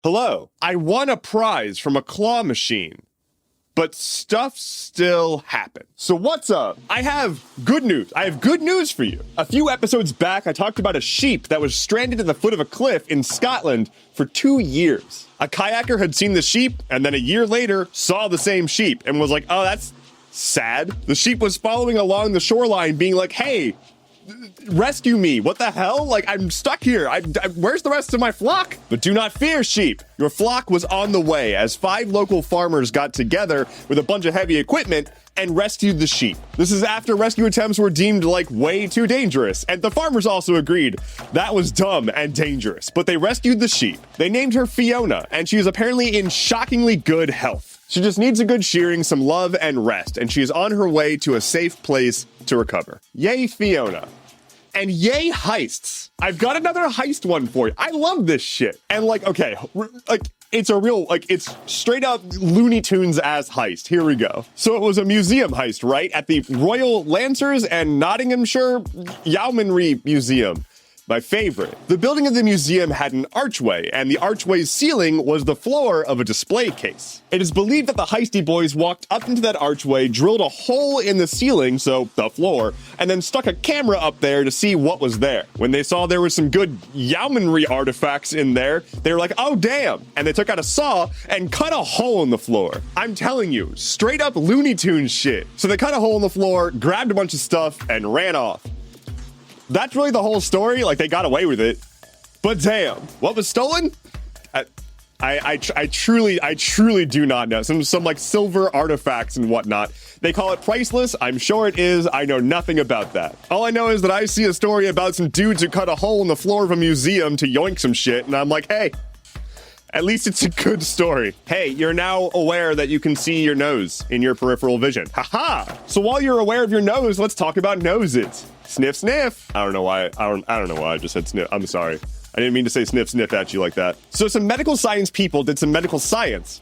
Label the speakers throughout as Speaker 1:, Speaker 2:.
Speaker 1: Hello, I won a prize from a claw machine, but stuff still happens. So what's up? I have good news. I have good news for you. A few episodes back, I talked about a sheep that was stranded at the foot of a cliff in Scotland for 2 years. A kayaker had seen the sheep and then a year later saw the same sheep and was like, oh, that's sad. The sheep was following along the shoreline being like, hey, rescue me. What the hell? Like, I'm stuck here. Where's the rest of my flock? But do not fear, sheep. Your flock was on the way as 5 local farmers got together with a bunch of heavy equipment and rescued the sheep. This is after rescue attempts were deemed like way too dangerous. And the farmers also agreed that was dumb and dangerous, but they rescued the sheep. They named her Fiona, and she is apparently in shockingly good health. She just needs a good shearing, some love, and rest, and she is on her way to a safe place to recover. Yay, Fiona. And yay, heists. I've got another heist one for you. I love this shit. And like, okay, like, it's a real, like, it's straight up Looney Tunes as heist. Here we go. So it was a museum heist, right? At the Royal Lancers and Nottinghamshire Yeomanry Museum. My favorite. The building of the museum had an archway, and the archway's ceiling was the floor of a display case. It is believed that the heisty boys walked up into that archway, drilled a hole in the ceiling, so the floor, and then stuck a camera up there to see what was there. When they saw there was some good Yeomanry artifacts in there, they were like, oh damn, and they took out a saw and cut a hole in the floor. I'm telling you, straight up Looney Tunes shit. So they cut a hole in the floor, grabbed a bunch of stuff, and ran off. That's really the whole story. Like, they got away with it. But damn, what was stolen? I truly do not know. Some like silver artifacts and whatnot. They call it priceless. I'm sure it is. I know nothing about that. All I know is that I see a story about some dudes who cut a hole in the floor of a museum to yoink some shit, and I'm like, hey, at least it's a good story. Hey, you're now aware that you can see your nose in your peripheral vision. Haha! So while you're aware of your nose, let's talk about noses. Sniff, sniff. I don't know why I just said sniff. I'm sorry. I didn't mean to say sniff, sniff at you like that. So some medical science people did some medical science,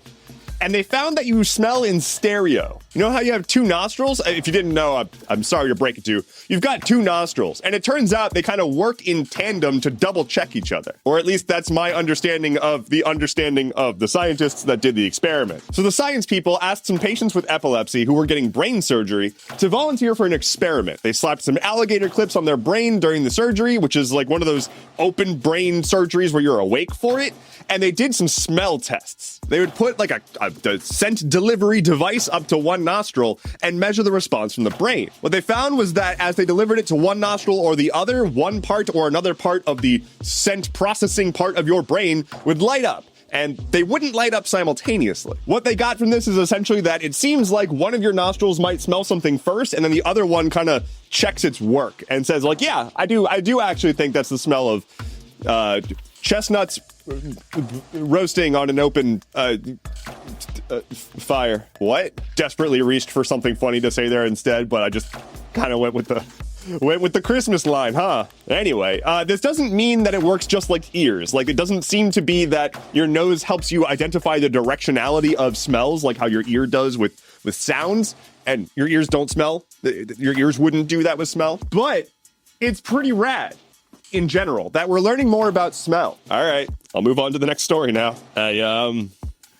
Speaker 1: and they found that you smell in stereo. You know how you have 2 nostrils? If you didn't know, I'm sorry to break it to you. You've got 2 nostrils, and it turns out they kind of work in tandem to double check each other. Or at least that's my understanding of the scientists that did the experiment. So the science people asked some patients with epilepsy who were getting brain surgery to volunteer for an experiment. They slapped some alligator clips on their brain during the surgery, which is like one of those open brain surgeries where you're awake for it. And they did some smell tests. They would put like a scent delivery device up to one nostril and measure the response from the brain. What they found was that as they delivered it to one nostril or the other, one part or another part of the scent processing part of your brain would light up. And they wouldn't light up simultaneously. What they got from this is essentially that it seems like one of your nostrils might smell something first, and then the other one kind of checks its work and says like, yeah, I do actually think that's the smell of chestnuts roasting on an open fire. What? Desperately reached for something funny to say there instead, but I just kind of went with the Christmas line, huh? Anyway, this doesn't mean that it works just like ears. Like, it doesn't seem to be that your nose helps you identify the directionality of smells, like how your ear does with sounds, and your ears don't smell. Your ears wouldn't do that with smell. But it's pretty rad in general that we're learning more about smell. All right, I'll move on to the next story now. All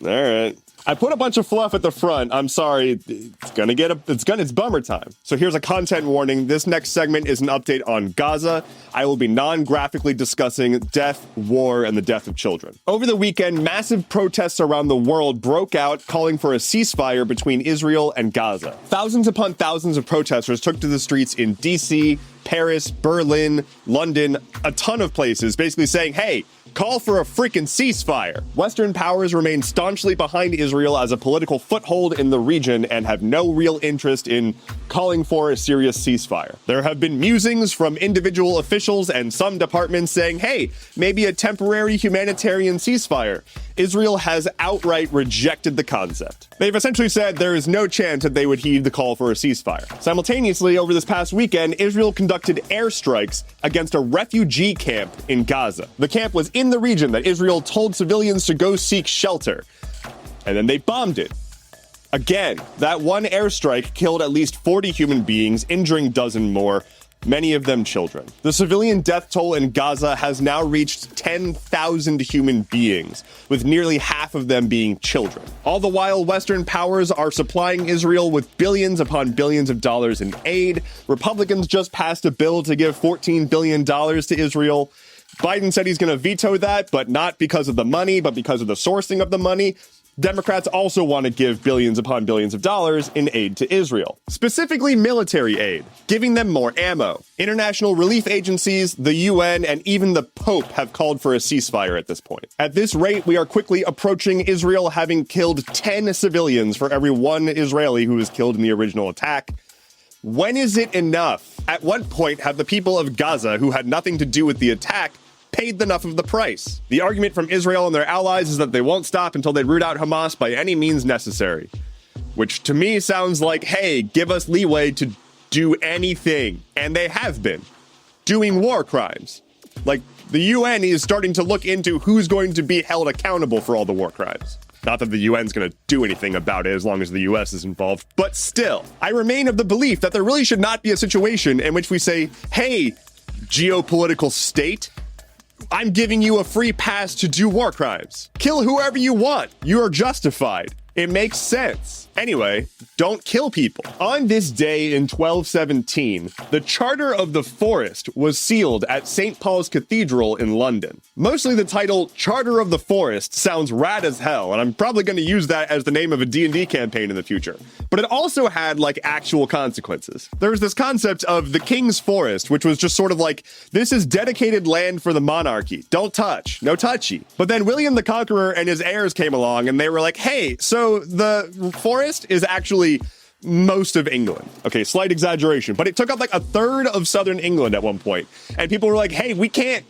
Speaker 1: right. I put a bunch of fluff at the front. I'm sorry. It's bummer time. So here's a content warning. This next segment is an update on Gaza. I will be non-graphically discussing death, war, and the death of children. Over the weekend, massive protests around the world broke out calling for a ceasefire between Israel and Gaza. Thousands upon thousands of protesters took to the streets in DC, Paris, Berlin, London, a ton of places, basically saying, hey, call for a freaking ceasefire. Western powers remain staunchly behind Israel as a political foothold in the region and have no real interest in calling for a serious ceasefire. There have been musings from individual officials and some departments saying, hey, maybe a temporary humanitarian ceasefire. Israel has outright rejected the concept. They've essentially said there is no chance that they would heed the call for a ceasefire. Simultaneously, over this past weekend, Israel conducted airstrikes against a refugee camp in Gaza. The camp was in the region that Israel told civilians to go seek shelter, and then they bombed it. Again, that one airstrike killed at least 40 human beings, injuring dozens more. many of them children. The civilian death toll in Gaza has now reached 10,000 human beings, with nearly half of them being children. All the while, Western powers are supplying Israel with billions upon billions of dollars in aid. Republicans just passed a bill to give $14 billion to Israel. Biden said he's going to veto that, but not because of the money, but because of the sourcing of the money. Democrats also want to give billions upon billions of dollars in aid to Israel, specifically military aid, giving them more ammo. International relief agencies, the UN, and even the Pope have called for a ceasefire at this point. At this rate, we are quickly approaching Israel having killed 10 civilians for every one Israeli who was killed in the original attack. When is it enough? At what point have the people of Gaza, who had nothing to do with the attack, paid enough of the price? The argument from Israel and their allies is that they won't stop until they root out Hamas by any means necessary. Which to me sounds like, hey, give us leeway to do anything. And they have been doing war crimes. Like, the UN is starting to look into who's going to be held accountable for all the war crimes. Not that the UN's going to do anything about it as long as the US is involved. But still, I remain of the belief that there really should not be a situation in which we say, hey, geopolitical state, I'm giving you a free pass to do war crimes. Kill whoever you want. You are justified. It makes sense. Anyway, don't kill people. On this day in 1217, the Charter of the Forest was sealed at St. Paul's Cathedral in London. Mostly the title Charter of the Forest sounds rad as hell, and I'm probably going to use that as the name of a D&D campaign in the future. But it also had, like, actual consequences. There was this concept of the King's Forest, which was just sort of like, this is dedicated land for the monarchy. Don't touch. No touchy. But then William the Conqueror and his heirs came along, and they were like, hey, so the forest is actually most of England. Okay, slight exaggeration, but it took up like a third of southern England at one point. And people were like, hey, we can't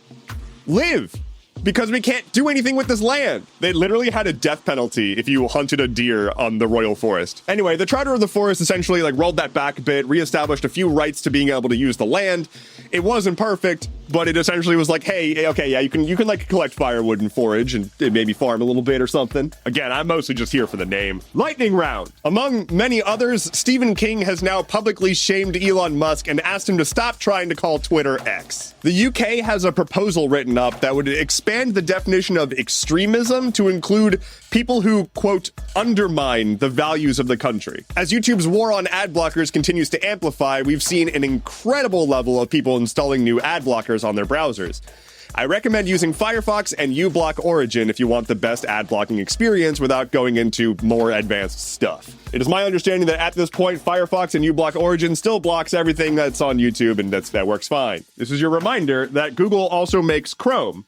Speaker 1: live because we can't do anything with this land. They literally had a death penalty if you hunted a deer on the royal forest. Anyway, the Charter of the Forest essentially like rolled that back a bit, reestablished a few rights to being able to use the land. It wasn't perfect, but it essentially was like, hey, okay, yeah, you can like collect firewood and forage and maybe farm a little bit or something. Again, I'm mostly just here for the name. Lightning round. Among many others, Stephen King has now publicly shamed Elon Musk and asked him to stop trying to call Twitter X. The UK has a proposal written up that would expand the definition of extremism to include people who, quote, undermine the values of the country. As YouTube's war on ad blockers continues to amplify, we've seen an incredible level of people installing new ad blockers on their browsers. I recommend using Firefox and uBlock Origin if you want the best ad blocking experience without going into more advanced stuff. It is my understanding that at this point, Firefox and uBlock Origin still blocks everything that's on YouTube, and that works fine. This is your reminder that Google also makes Chrome,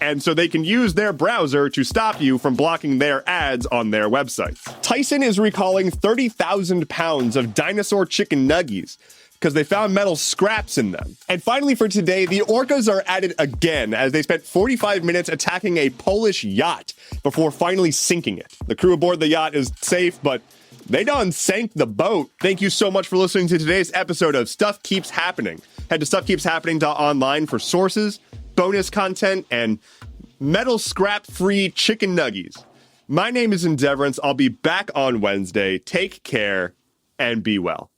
Speaker 1: and so they can use their browser to stop you from blocking their ads on their websites. Tyson is recalling 30,000 pounds of dinosaur chicken nuggies because they found metal scraps in them. And finally for today, the orcas are at it again as they spent 45 minutes attacking a Polish yacht before finally sinking it. The crew aboard the yacht is safe, but they done sank the boat. Thank you so much for listening to today's episode of Stuff Keeps Happening. Head to stuffkeepshappening.online for sources, bonus content, and metal scrap-free chicken nuggies. My name is Endeavorance. I'll be back on Wednesday. Take care and be well.